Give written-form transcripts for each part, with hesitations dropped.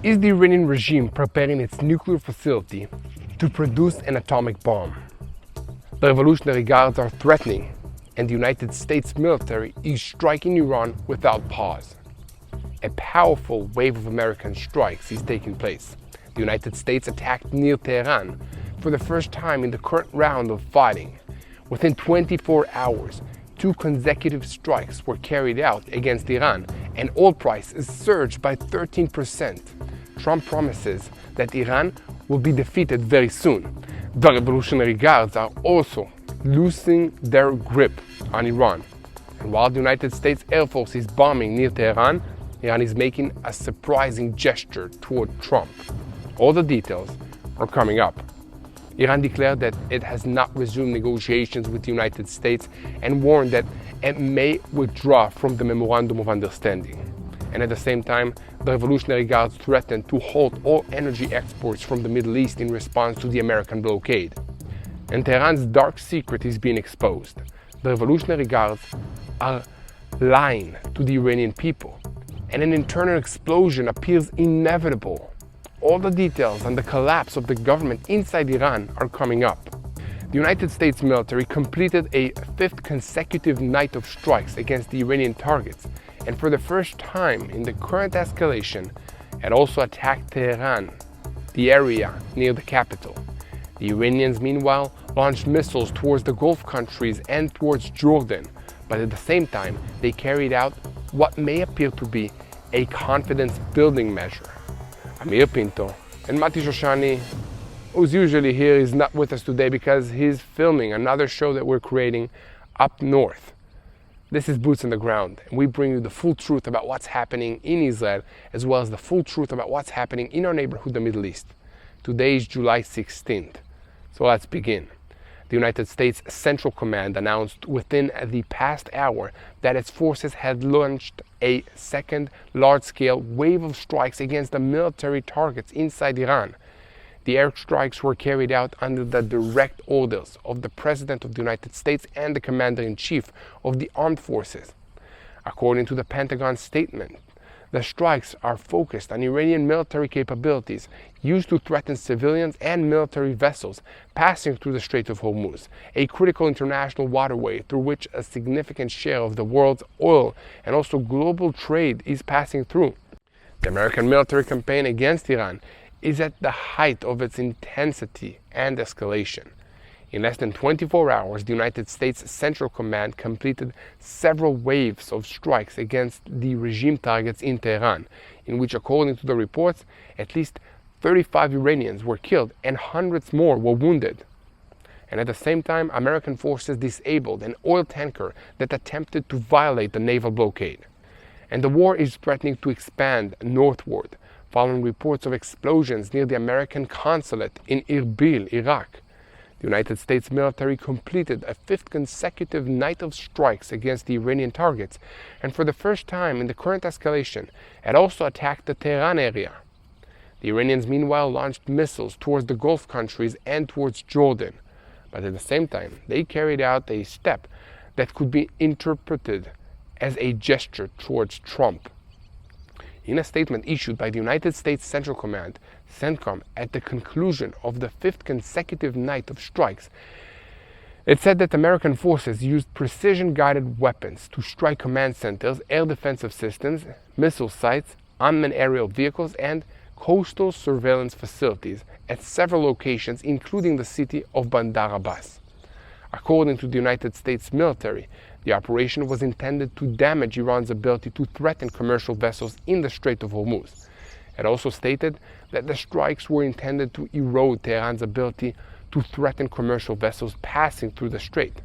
Is the Iranian regime preparing its nuclear facility to produce an atomic bomb? The Revolutionary Guards are threatening, and the United States military is striking Iran without pause. A powerful wave of American strikes is taking place. The United States attacked near Tehran for the first time in the current round of fighting. Within 24 hours, 2 consecutive strikes were carried out against Iran, and oil prices surged by 13%. Trump promises that Iran will be defeated very soon. The Revolutionary Guards are also loosening their grip on Iran. And while the United States Air Force is bombing near Tehran, Iran is making a surprising gesture toward Trump. All the details are coming up. Iran declared that it has not resumed negotiations with the United States and warned that it may withdraw from the Memorandum of Understanding. And at the same time, the Revolutionary Guards threatened to halt all energy exports from the Middle East in response to the American blockade. And Tehran's dark secret is being exposed. The Revolutionary Guards are lying to the Iranian people, and an internal explosion appears inevitable. All the details on the collapse of the government inside Iran are coming up. The United States military completed a 5th consecutive night of strikes against the Iranian targets, and for the first time in the current escalation, it also attacked Tehran, the area near the capital. The Iranians, meanwhile, launched missiles towards the Gulf countries and towards Jordan, but at the same time, they carried out what may appear to be a confidence-building measure. Amir Pinto and Mati Shoshani, who's usually here, is not with us today because he's filming another show that we're creating up north. This is Boots on the Ground, and we bring you the full truth about what's happening in Israel, as well as the full truth about what's happening in our neighborhood, the Middle East. Today is July 16th, so let's begin. The United States Central Command announced within the past hour that its forces had launched a second large-scale wave of strikes against the military targets inside Iran. The airstrikes were carried out under the direct orders of the President of the United States and the Commander-in-Chief of the Armed Forces. According to the Pentagon statement, the strikes are focused on Iranian military capabilities used to threaten civilians and military vessels passing through the Strait of Hormuz, a critical international waterway through which a significant share of the world's oil and also global trade is passing through. The American military campaign against Iran is at the height of its intensity and escalation. In less than 24 hours, the United States Central Command completed several waves of strikes against the regime targets in Tehran, in which, according to the reports, at least 35 Iranians were killed and hundreds more were wounded. And at the same time, American forces disabled an oil tanker that attempted to violate the naval blockade. And the war is threatening to expand northward, following reports of explosions near the American consulate in Erbil, Iraq. The United States military completed a 5th consecutive night of strikes against the Iranian targets, and for the first time in the current escalation, it also attacked the Tehran area. The Iranians, meanwhile, launched missiles towards the Gulf countries and towards Jordan, but at the same time, they carried out a step that could be interpreted as a gesture towards Trump. In a statement issued by the United States Central Command, CENTCOM, at the conclusion of the 5th consecutive night of strikes, it said that American forces used precision-guided weapons to strike command centers, air defensive systems, missile sites, unmanned aerial vehicles, and coastal surveillance facilities at several locations, including the city of Bandar Abbas. According to the United States military, the operation was intended to damage Iran's ability to threaten commercial vessels in the Strait of Hormuz. It also stated that the strikes were intended to erode Tehran's ability to threaten commercial vessels passing through the strait.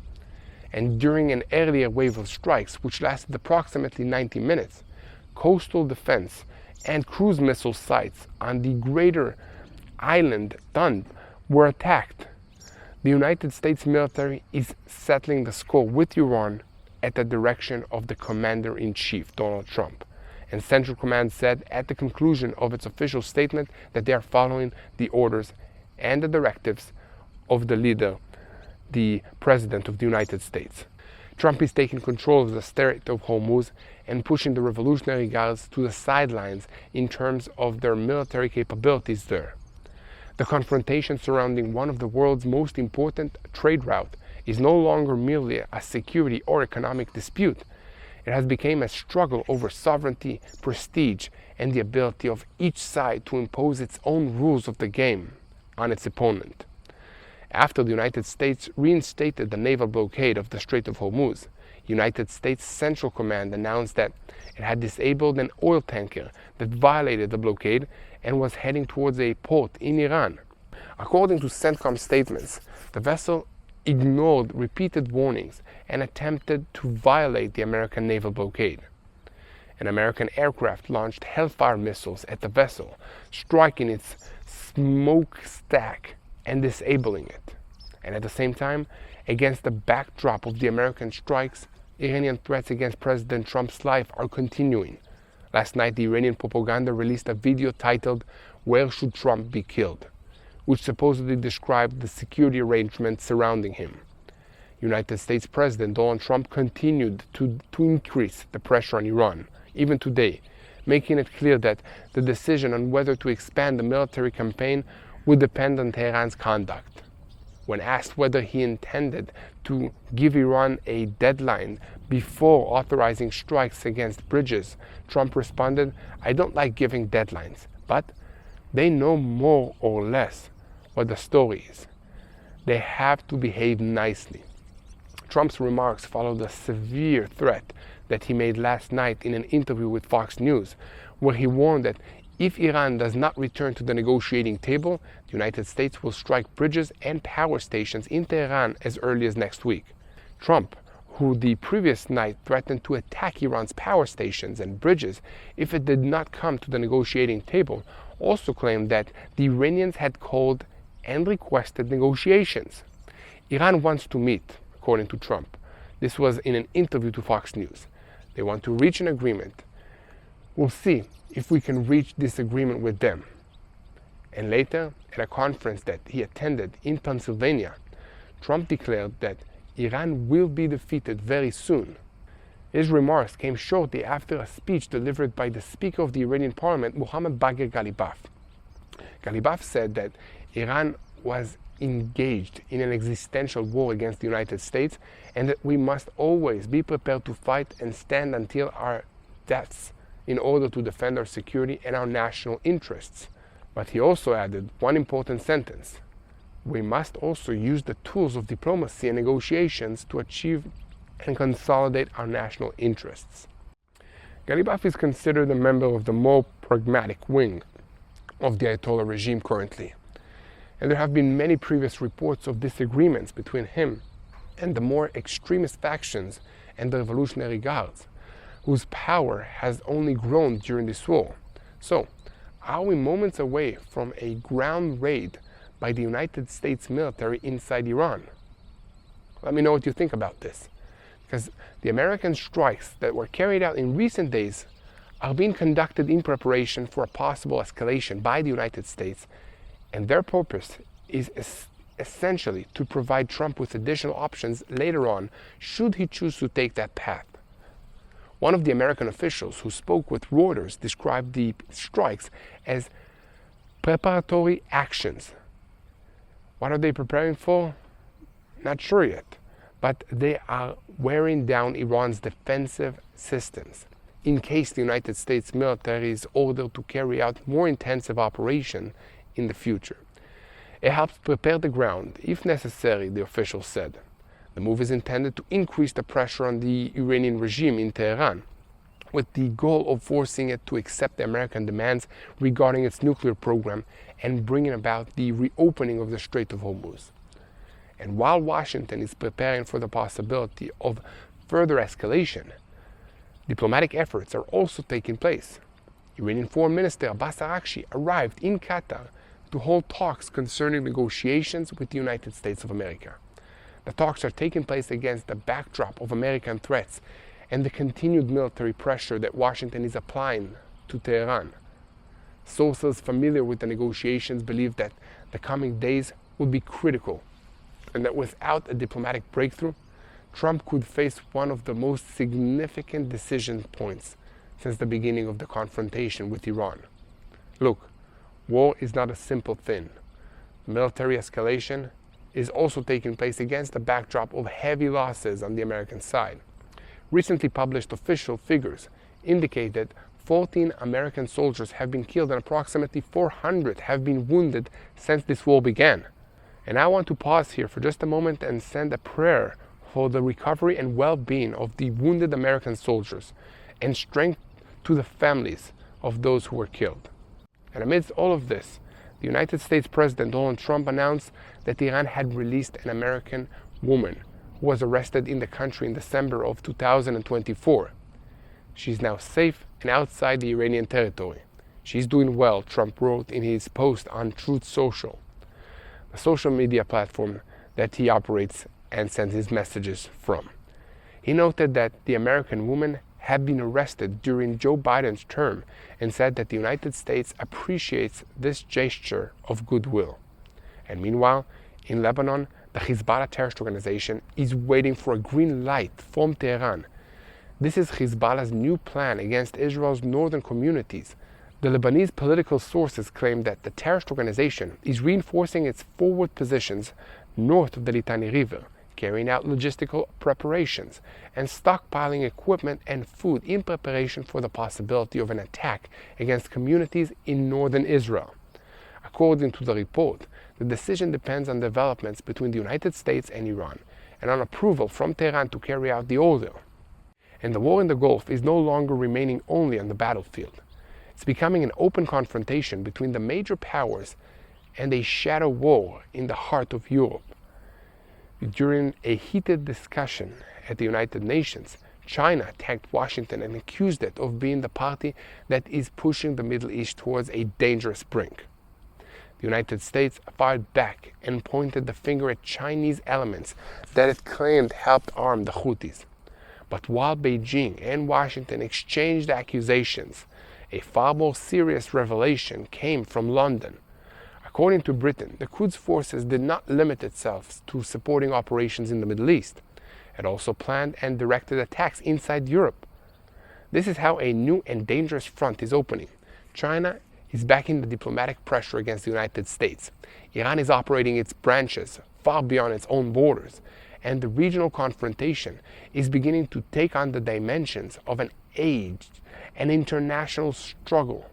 And during an earlier wave of strikes, which lasted approximately 90 minutes, coastal defense and cruise missile sites on the greater island Tund were attacked. The United States military is settling the score with Iran at the direction of the Commander-in-Chief, Donald Trump. And Central Command said at the conclusion of its official statement that they are following the orders and the directives of the leader, the President of the United States. Trump is taking control of the Strait of Hormuz and pushing the Revolutionary Guards to the sidelines in terms of their military capabilities there. The confrontation surrounding one of the world's most important trade routes is no longer merely a security or economic dispute. It has become a struggle over sovereignty, prestige, and the ability of each side to impose its own rules of the game on its opponent. After the United States reinstated the naval blockade of the Strait of Hormuz, United States Central Command announced that it had disabled an oil tanker that violated the blockade and was heading towards a port in Iran. According to CENTCOM statements, the vessel ignored repeated warnings and attempted to violate the American naval blockade. An American aircraft launched Hellfire missiles at the vessel, striking its smokestack and disabling it. And at the same time, against the backdrop of the American strikes, Iranian threats against President Trump's life are continuing. Last night, the Iranian propaganda released a video titled, "Where Should Trump Be Killed?", which supposedly described the security arrangements surrounding him. United States President Donald Trump continued to increase the pressure on Iran, even today, making it clear that the decision on whether to expand the military campaign would depend on Tehran's conduct. When asked whether he intended to give Iran a deadline before authorizing strikes against bridges, Trump responded, "I don't like giving deadlines, but they know more or less what the story is. They have to behave nicely." Trump's remarks followed a severe threat that he made last night in an interview with Fox News, where he warned that if Iran does not return to the negotiating table, the United States will strike bridges and power stations in Tehran as early as next week. Trump, who the previous night threatened to attack Iran's power stations and bridges if it did not come to the negotiating table, also claimed that the Iranians had called and requested negotiations. Iran wants to meet, according to Trump. This was in an interview to Fox News. They want to reach an agreement. We'll see if we can reach this agreement with them. And later, at a conference that he attended in Pennsylvania, Trump declared that Iran will be defeated very soon. His remarks came shortly after a speech delivered by the Speaker of the Iranian Parliament, Mohammad Bagher Ghalibaf. Ghalibaf said that Iran was engaged in an existential war against the United States and that we must always be prepared to fight and stand until our deaths in order to defend our security and our national interests. But he also added one important sentence: we must also use the tools of diplomacy and negotiations to achieve and consolidate our national interests. Ghalibaf is considered a member of the more pragmatic wing of the Ayatollah regime currently, and there have been many previous reports of disagreements between him and the more extremist factions and the Revolutionary Guards, whose power has only grown during this war. So, are we moments away from a ground raid by the United States military inside Iran? Let me know what you think about this, because the American strikes that were carried out in recent days are being conducted in preparation for a possible escalation by the United States, and their purpose is essentially to provide Trump with additional options later on should he choose to take that path. One of the American officials who spoke with Reuters described the strikes as preparatory actions. What are they preparing for? Not sure yet, but they are wearing down Iran's defensive systems in case the United States military is ordered to carry out more intensive operation in the future. It helps prepare the ground, if necessary, the official said. The move is intended to increase the pressure on the Iranian regime in Tehran, with the goal of forcing it to accept the American demands regarding its nuclear program and bringing about the reopening of the Strait of Hormuz. And while Washington is preparing for the possibility of further escalation, diplomatic efforts are also taking place. Iranian Foreign Minister Abbas Araghchi arrived in Qatar to hold talks concerning negotiations with the United States of America. The talks are taking place against the backdrop of American threats and the continued military pressure that Washington is applying to Tehran. Sources familiar with the negotiations believe that the coming days will be critical and that without a diplomatic breakthrough, Trump could face one of the most significant decision points since the beginning of the confrontation with Iran. Look, war is not a simple thing. Military escalation is also taking place against the backdrop of heavy losses on the American side. Recently published official figures indicate that 14 American soldiers have been killed and approximately 400 have been wounded since this war began. And I want to pause here for just a moment and send a prayer for the recovery and well-being of the wounded American soldiers and strength to the families of those who were killed. And amidst all of this, the United States President Donald Trump announced that Iran had released an American woman who was arrested in the country in December of 2024. She's now safe and outside the Iranian territory. She's doing well, Trump wrote in his post on Truth Social, the social media platform that he operates and sends his messages from. He noted that the American woman had been arrested during Joe Biden's term and said that the United States appreciates this gesture of goodwill. And meanwhile, in Lebanon, the Hezbollah terrorist organization is waiting for a green light from Tehran. This is Hezbollah's new plan against Israel's northern communities. The Lebanese political sources claim that the terrorist organization is reinforcing its forward positions north of the Litani River, carrying out logistical preparations, and stockpiling equipment and food in preparation for the possibility of an attack against communities in northern Israel. According to the report, the decision depends on developments between the United States and Iran, and on approval from Tehran to carry out the order. And the war in the Gulf is no longer remaining only on the battlefield. It's becoming an open confrontation between the major powers and a shadow war in the heart of Europe. During a heated discussion at the United Nations, China attacked Washington and accused it of being the party that is pushing the Middle East towards a dangerous brink. The United States fired back and pointed the finger at Chinese elements that it claimed helped arm the Houthis. But while Beijing and Washington exchanged accusations, a far more serious revelation came from London. According to Britain, the Quds forces did not limit itself to supporting operations in the Middle East. It also planned and directed attacks inside Europe. This is how a new and dangerous front is opening. China is backing the diplomatic pressure against the United States. Iran is operating its branches far beyond its own borders. And the regional confrontation is beginning to take on the dimensions of an aged and international struggle.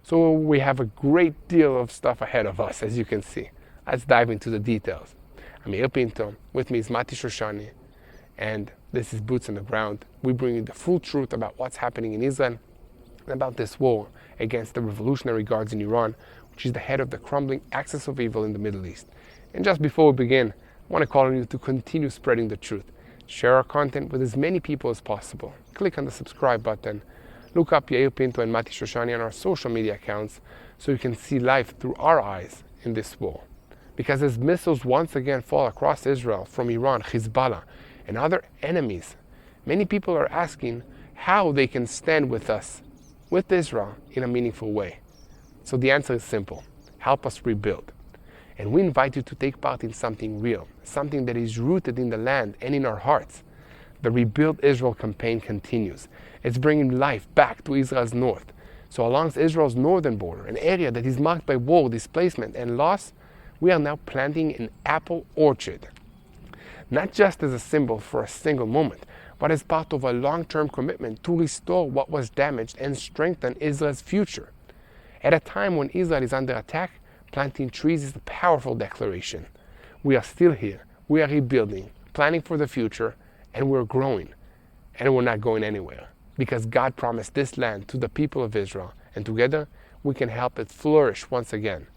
So we have a great deal of stuff ahead of us, as you can see. Let's dive into the details. I'm Yair Pinto, with me is Mati Shoshani, and this is Boots on the Ground. We bring you the full truth about what's happening in Israel and about this war against the Revolutionary Guards in Iran, which is the head of the crumbling axis of evil in the Middle East. And just before we begin, I want to call on you to continue spreading the truth. Share our content with as many people as possible. Click on the subscribe button. Look up Yair Pinto and Mati Shoshani on our social media accounts so you can see life through our eyes in this war. Because as missiles once again fall across Israel from Iran, Hezbollah, and other enemies, many people are asking how they can stand with us, with Israel, in a meaningful way. So the answer is simple. Help us rebuild. And we invite you to take part in something real, something that is rooted in the land and in our hearts. The Rebuild Israel campaign continues. It's bringing life back to Israel's north. So along Israel's northern border, an area that is marked by war, displacement, and loss, we are now planting an apple orchard. Not just as a symbol for a single moment, but as part of a long-term commitment to restore what was damaged and strengthen Israel's future. At a time when Israel is under attack, planting trees is a powerful declaration. We are still here, we are rebuilding, planning for the future, and we're growing. And we're not going anywhere, because God promised this land to the people of Israel, and together we can help it flourish once again.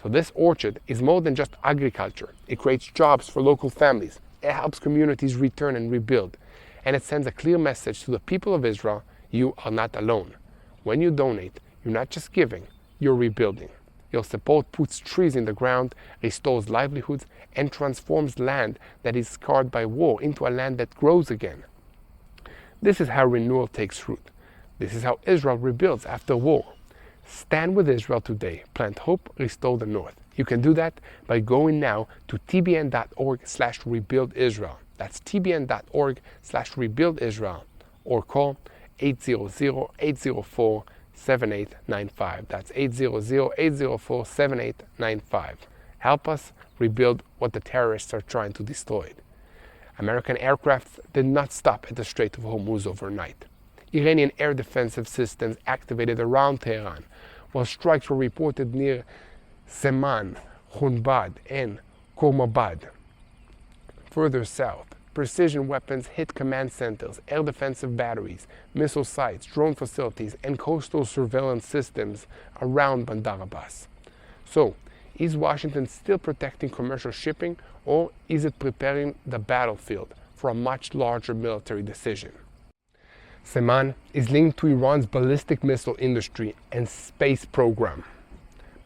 So this orchard is more than just agriculture. It creates jobs for local families, it helps communities return and rebuild, and it sends a clear message to the people of Israel: you are not alone. When you donate, you're not just giving, you're rebuilding. Your support puts trees in the ground, restores livelihoods, and transforms land that is scarred by war into a land that grows again. This is how renewal takes root. This is how Israel rebuilds after war. Stand with Israel today. Plant hope, restore the north. You can do that by going now to tbn.org/rebuildisrael. That's tbn.org/rebuild Israel, or call 800-804-7895. That's 800-804-7895. Help us rebuild what the terrorists are trying to destroy. American aircraft did not stop at the Strait of Hormuz overnight. Iranian air defensive systems activated around Tehran, while strikes were reported near Seman, Khunbad, and Khormabad. Further south, precision weapons hit command centers, air defensive batteries, missile sites, drone facilities, and coastal surveillance systems around Bandar Abbas. So, is Washington still protecting commercial shipping, or is it preparing the battlefield for a much larger military decision? Seman is linked to Iran's ballistic missile industry and space program.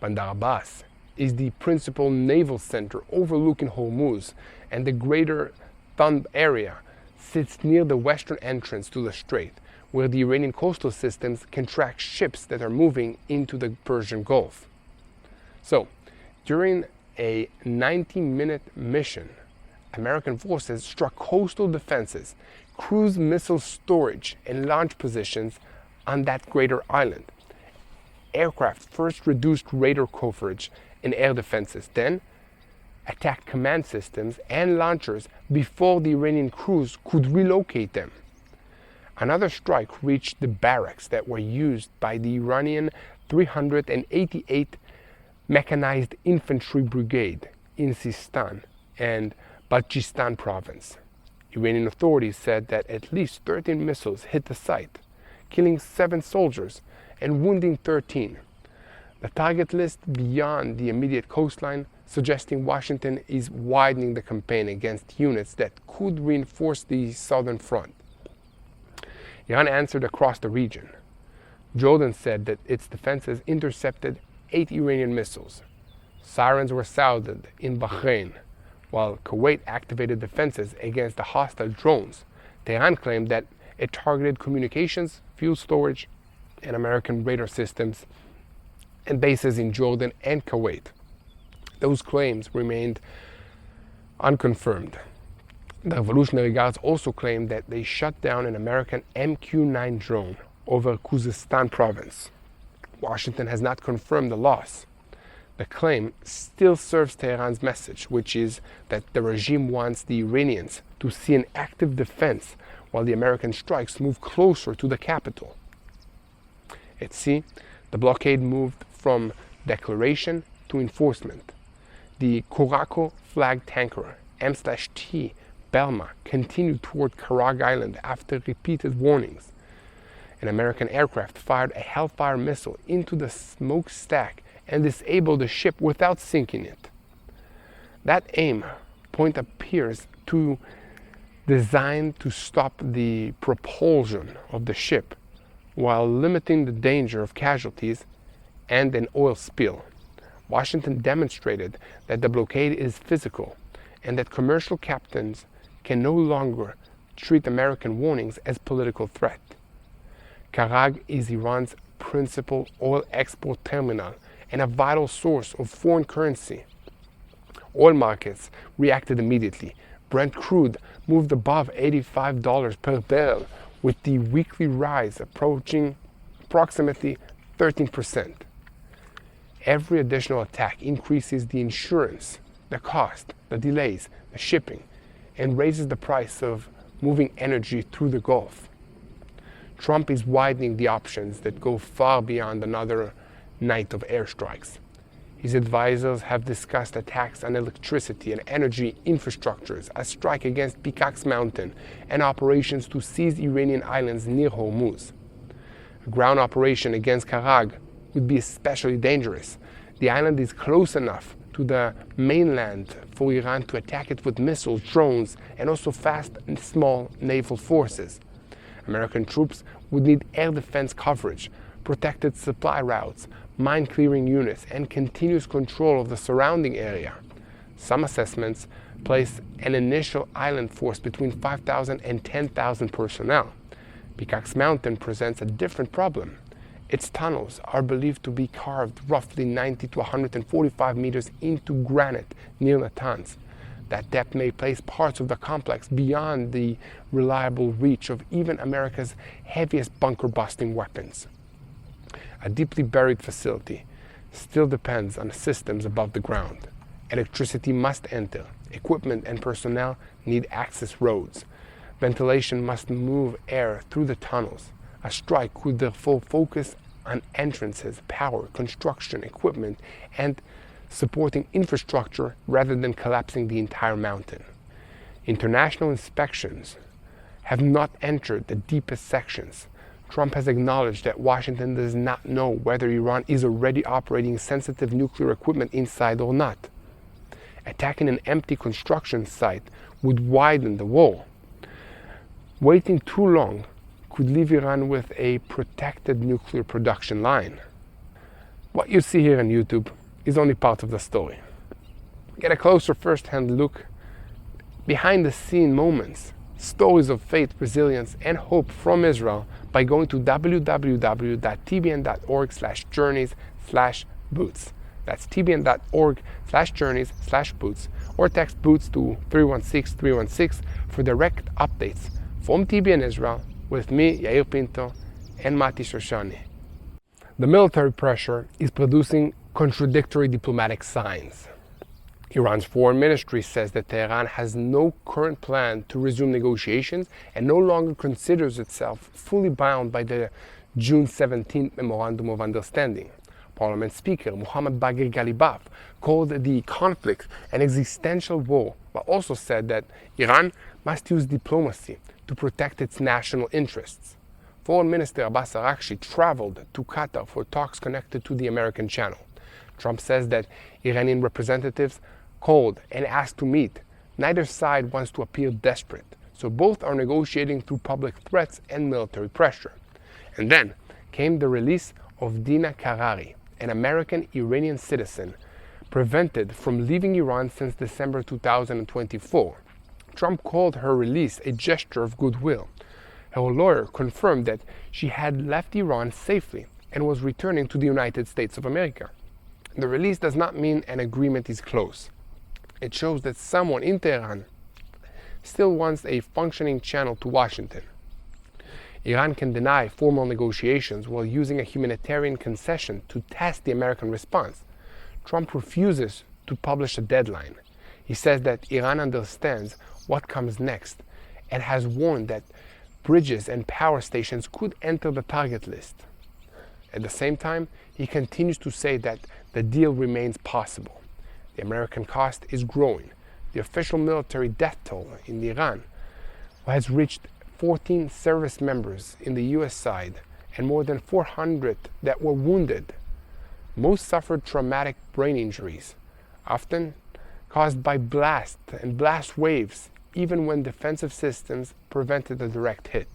Bandar Abbas is the principal naval center overlooking Hormuz, and the greater Thumb area sits near the western entrance to the strait, where the Iranian coastal systems can track ships that are moving into the Persian Gulf. So, during a 90-minute mission, American forces struck coastal defenses, cruise missile storage, and launch positions on that greater island. Aircraft first reduced radar coverage and air defenses, then attacked command systems and launchers before the Iranian crews could relocate them. Another strike reached the barracks that were used by the Iranian 388th Mechanized Infantry Brigade in Sistan and Balochistan province. Iranian authorities said that at least 13 missiles hit the site, killing 7 soldiers and wounding 13. The target list beyond the immediate coastline, suggesting Washington is widening the campaign against units that could reinforce the southern front. Iran answered across the region. Jordan said that its defenses intercepted 8 Iranian missiles. Sirens were sounded in Bahrain, while Kuwait activated defenses against the hostile drones. Tehran claimed that it targeted communications, fuel storage, and American radar systems and bases in Jordan and Kuwait. Those claims remained unconfirmed. The Revolutionary Guards also claimed that they shut down an American MQ-9 drone over Khuzestan province. Washington has not confirmed the loss. The claim still serves Tehran's message, which is that the regime wants the Iranians to see an active defense while the American strikes move closer to the capital. At sea, the blockade moved from declaration to enforcement. The Curacao flag tanker M/T Belma continued toward Karag Island after repeated warnings. An American aircraft fired a Hellfire missile into the smokestack and disabled the ship without sinking it. That aim point appears to designed to stop the propulsion of the ship while limiting the danger of casualties and an oil spill. Washington demonstrated that the blockade is physical and that commercial captains can no longer treat American warnings as political threat. Karag is Iran's principal oil export terminal and a vital source of foreign currency. Oil markets reacted immediately. Brent crude moved above $85 per barrel, with the weekly rise approaching approximately 13%. Every additional attack increases the insurance, the cost, the delays, the shipping, and raises the price of moving energy through the Gulf. Trump is widening the options that go far beyond another night of airstrikes. His advisors have discussed attacks on electricity and energy infrastructures, a strike against Pickaxe Mountain, and operations to seize Iranian islands near Hormuz. A ground operation against Karag would be especially dangerous. The island is close enough to the mainland for Iran to attack it with missiles, drones, and also fast and small naval forces. American troops would need air defense coverage, protected supply routes, mine-clearing units, and continuous control of the surrounding area. Some assessments place an initial island force between 5,000 and 10,000 personnel. Pickaxe Mountain presents a different problem. Its tunnels are believed to be carved roughly 90 to 145 meters into granite near Natanz. That depth may place parts of the complex beyond the reliable reach of even America's heaviest bunker-busting weapons. A deeply buried facility still depends on systems above the ground. Electricity must enter. Equipment and personnel need access roads. Ventilation must move air through the tunnels. A strike could therefore focus on entrances, power, construction, equipment, and supporting infrastructure rather than collapsing the entire mountain. International inspections have not entered the deepest sections. Trump has acknowledged that Washington does not know whether Iran is already operating sensitive nuclear equipment inside or not. Attacking an empty construction site would widen the wall. Waiting too long could leave Iran with a protected nuclear production line. What you see here on YouTube is only part of the story. Get a closer first-hand look, behind-the-scene moments, stories of faith, resilience, and hope from Israel by going to www.tbn.org/journeys/boots. That's tbn.org/journeys/boots, or text boots to 316-316 for direct updates from TBN Israel with me, Yair Pinto, and Mati Shoshani. The military pressure is producing contradictory diplomatic signs. Iran's foreign ministry says that Tehran has no current plan to resume negotiations and no longer considers itself fully bound by the June 17th Memorandum of Understanding. Parliament Speaker Mohammad Bagher Ghalibaf called the conflict an existential war, but also said that Iran must use diplomacy to protect its national interests. Foreign Minister Abbas Araghchi traveled to Qatar for talks connected to the American channel. Trump says that Iranian representatives called and asked to meet. Neither side wants to appear desperate, so both are negotiating through public threats and military pressure. And then came the release of Dina Karari, an American Iranian citizen prevented from leaving Iran since December 2024. Trump called her release a gesture of goodwill. Her lawyer confirmed that she had left Iran safely and was returning to the United States of America. The release does not mean an agreement is close. It shows that someone in Tehran still wants a functioning channel to Washington. Iran can deny formal negotiations while using a humanitarian concession to test the American response. Trump refuses to publish a deadline. He says that Iran understands what comes next and has warned that bridges and power stations could enter the target list. At the same time, he continues to say that the deal remains possible. The American cost is growing. The official military death toll in Iran has reached 14 service members in the U.S. side and more than 400 that were wounded. Most suffered traumatic brain injuries, often caused by blast and blast waves, even when defensive systems prevented a direct hit.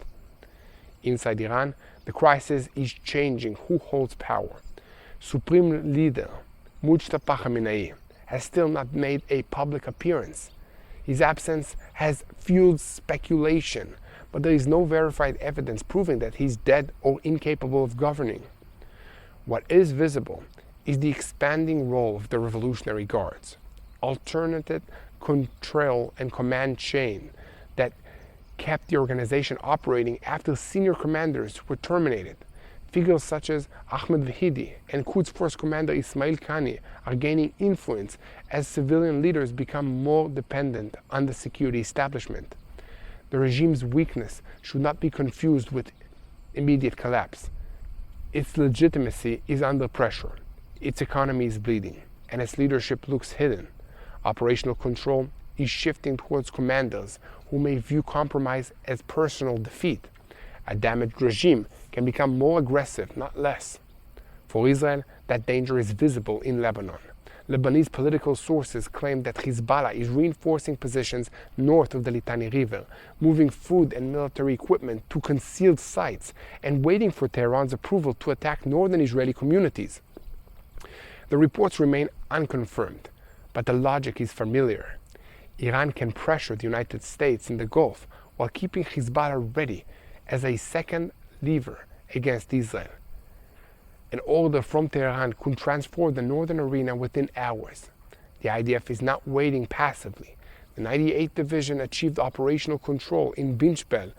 Inside Iran, the crisis is changing who holds power. Supreme Leader Mujtaba Khamenei has still not made a public appearance. His absence has fueled speculation, but there is no verified evidence proving that he's dead or incapable of governing. What is visible is the expanding role of the Revolutionary Guards, alternative control and command chain that kept the organization operating after senior commanders were terminated. Figures such as Ahmed Vahidi and Quds Force Commander Ismail Qani are gaining influence as civilian leaders become more dependent on the security establishment. The regime's weakness should not be confused with immediate collapse. Its legitimacy is under pressure, its economy is bleeding, and its leadership looks hidden. Operational control is shifting towards commanders who may view compromise as personal defeat. A damaged regime can become more aggressive, not less. For Israel, that danger is visible in Lebanon. Lebanese political sources claim that Hezbollah is reinforcing positions north of the Litani River, moving food and military equipment to concealed sites, and waiting for Tehran's approval to attack northern Israeli communities. The reports remain unconfirmed, but the logic is familiar. Iran can pressure the United States in the Gulf while keeping Hezbollah ready as a second lever against Israel. An order from Tehran could transform the northern arena within hours. The IDF is not waiting passively. The 98th Division achieved operational control in Binchbel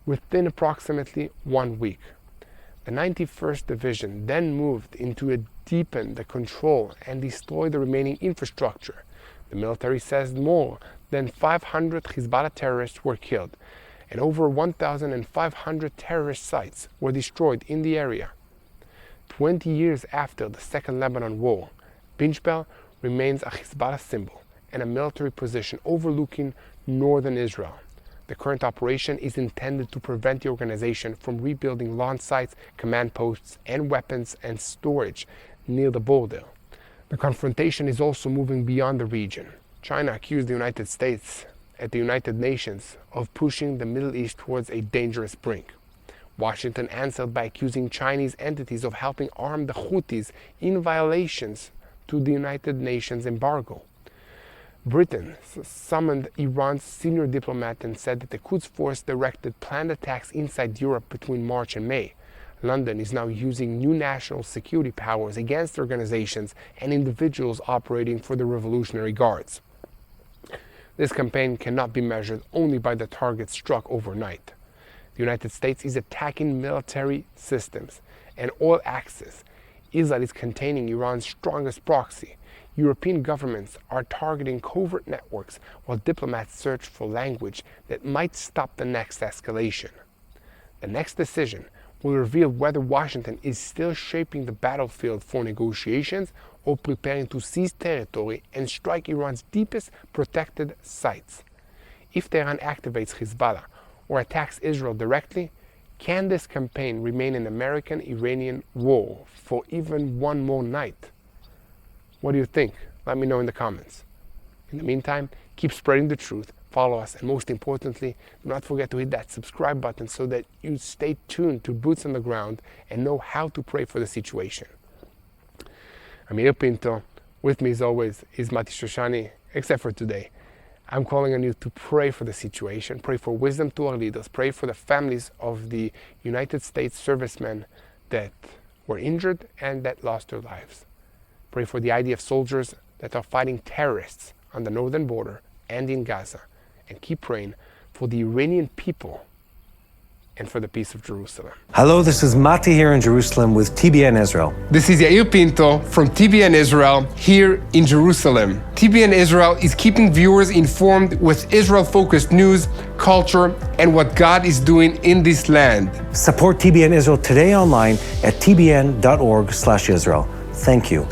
within approximately 1 week. The 91st Division then moved into to deepen the control and destroy the remaining infrastructure. The military says more than 500 Hezbollah terrorists were killed, and over 1,500 terrorist sites were destroyed in the area. 20 years after the Second Lebanon War, Binchbel remains a Hezbollah symbol and a military position overlooking northern Israel. The current operation is intended to prevent the organization from rebuilding launch sites, command posts, and weapons and storage near the border. The confrontation is also moving beyond the region. China accused the United States at the United Nations of pushing the Middle East towards a dangerous brink. Washington answered by accusing Chinese entities of helping arm the Houthis in violations to the United Nations embargo. Britain summoned Iran's senior diplomat and said that the Quds Force directed planned attacks inside Europe between March and May. London is now using new national security powers against organizations and individuals operating for the Revolutionary Guards. This campaign cannot be measured only by the targets struck overnight. The United States is attacking military systems and oil access. Israel is containing Iran's strongest proxy. European governments are targeting covert networks while diplomats search for language that might stop the next escalation. The next decision will reveal whether Washington is still shaping the battlefield for negotiations or preparing to seize territory and strike Iran's deepest protected sites. If Tehran activates Hezbollah or attacks Israel directly, can this campaign remain an American-Iranian war for even one more night? What do you think? Let me know in the comments. In the meantime, keep spreading the truth, follow us, and most importantly, do not forget to hit that subscribe button so that you stay tuned to Boots on the Ground and know how to pray for the situation. I'm Yair Pinto. With me as always is Mati Shoshani, except for today. I'm calling on you to pray for the situation, pray for wisdom to our leaders, pray for the families of the United States servicemen that were injured and that lost their lives. Pray for the IDF soldiers that are fighting terrorists on the northern border and in Gaza. And keep praying for the Iranian people and for the peace of Jerusalem. Hello, this is Mati here in Jerusalem with TBN Israel. This is Yair Pinto from TBN Israel here in Jerusalem. TBN Israel is keeping viewers informed with Israel-focused news, culture, and what God is doing in this land. Support TBN Israel today online at tbn.org/Israel. Thank you.